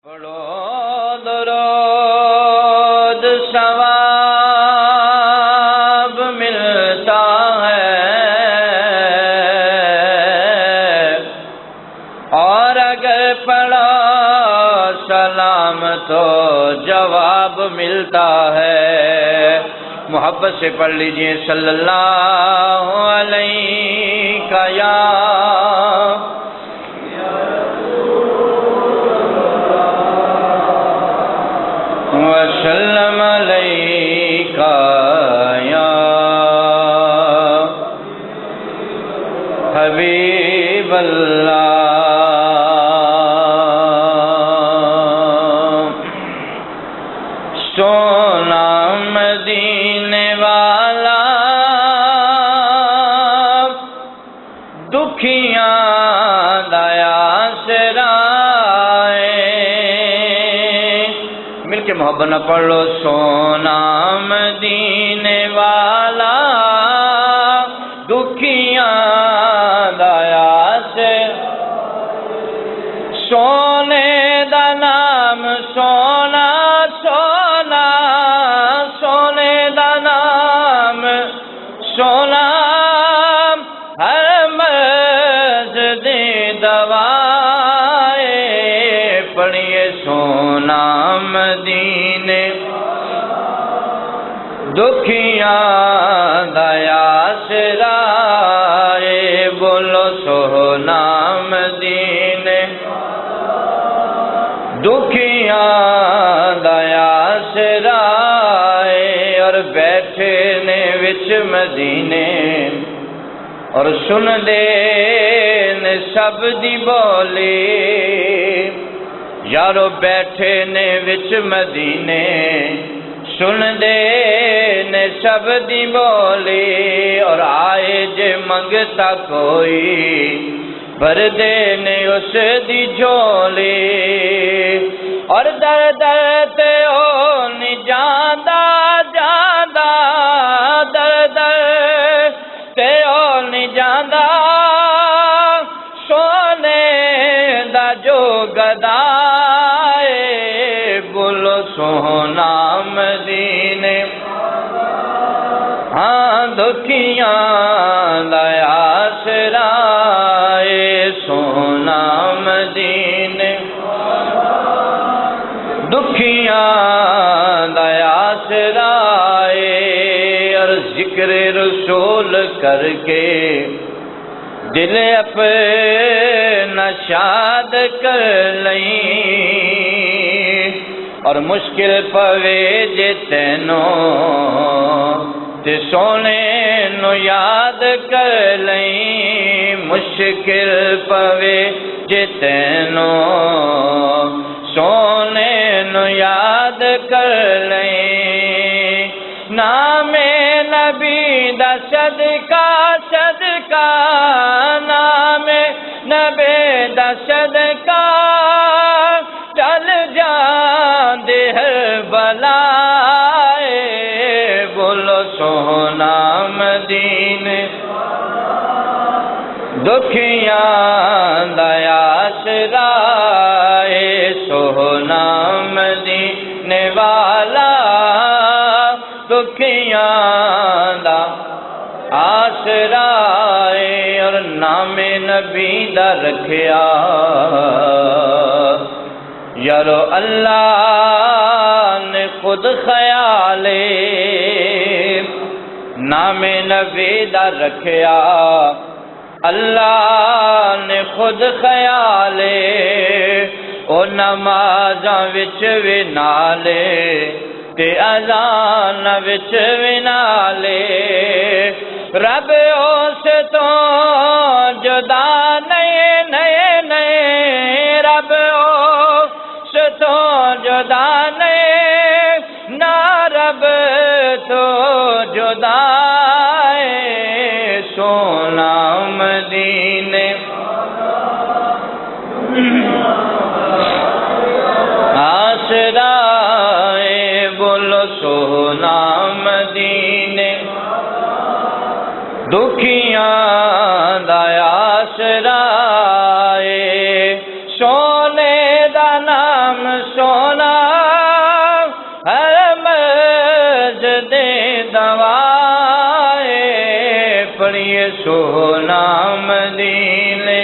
پڑھو درود ثواب ملتا ہے، اور اگر پڑھو سلام تو جواب ملتا ہے۔ محبت سے پڑھ لیجئے صلی اللہ علیہ یا وسلم علیکہ یا حبیب اللہ۔ سونا مدینے والا دکھیاں دیا سرائے، مل کے محبت نہ پڑھ لو۔ سونا مدینے والا دکھیاں دیا سے، سونے دا نام سونا سونا، سونے دا نام سونا، ہر مرض دی دوائے، پڑھیے سونا مدینے دکھیاں دیا سرائے، بولو سونا مدینے دکھیاں دیا سرائے، اور بیٹھے نے وچ مدینے اور سن دے نے سب دی بولی، یارو بیٹھے نے وچ مدینے سن دے نے سب دی بولی، اور آئے جے منگتا کوئی بھر دے نے اس دی جھولی، اور در در تے او نہیں جاندا جاندا، در در تے او نہیں جاندا، سونے دا جو گدائے، بولو سونا مدینے ہاں دکھیاں دیا سرائے، سونا مدینے دکھیاں دیا سرائے، اور ذکر رسول کر کے دل اپنا شاد کر لیں، اور مشکل پوے جے تینوں تے سونے نو یاد کر لیں، مشکل پوے جے تینوں سونے نو یاد کر لیں، نام نبی دا صدقہ صدقہ، نام نبی دا صدقہ، چل جان دے ہر بلائے، بولو سونا مدینے دکھیاں دیا سرائے، سونا مدینے والا دکھیاں دا آسرائے، اور نام نبی دا رکھیا یارو اللہ نے خود خیالے، نام نبی دا رکھیا اللہ نے خود خیالے، او نمازاں وچ وی نالے تے اذان وچ وی نالے، رب اس تو جدا نہیں نہیں نہیں، رب اس تو جدا نہیں، نہ رب تو جدا ہے، سونا مدینے آسرائے، بولو سونا مدینے دکھیاں دیا آسرائے، سونے دا نام سونا مدینے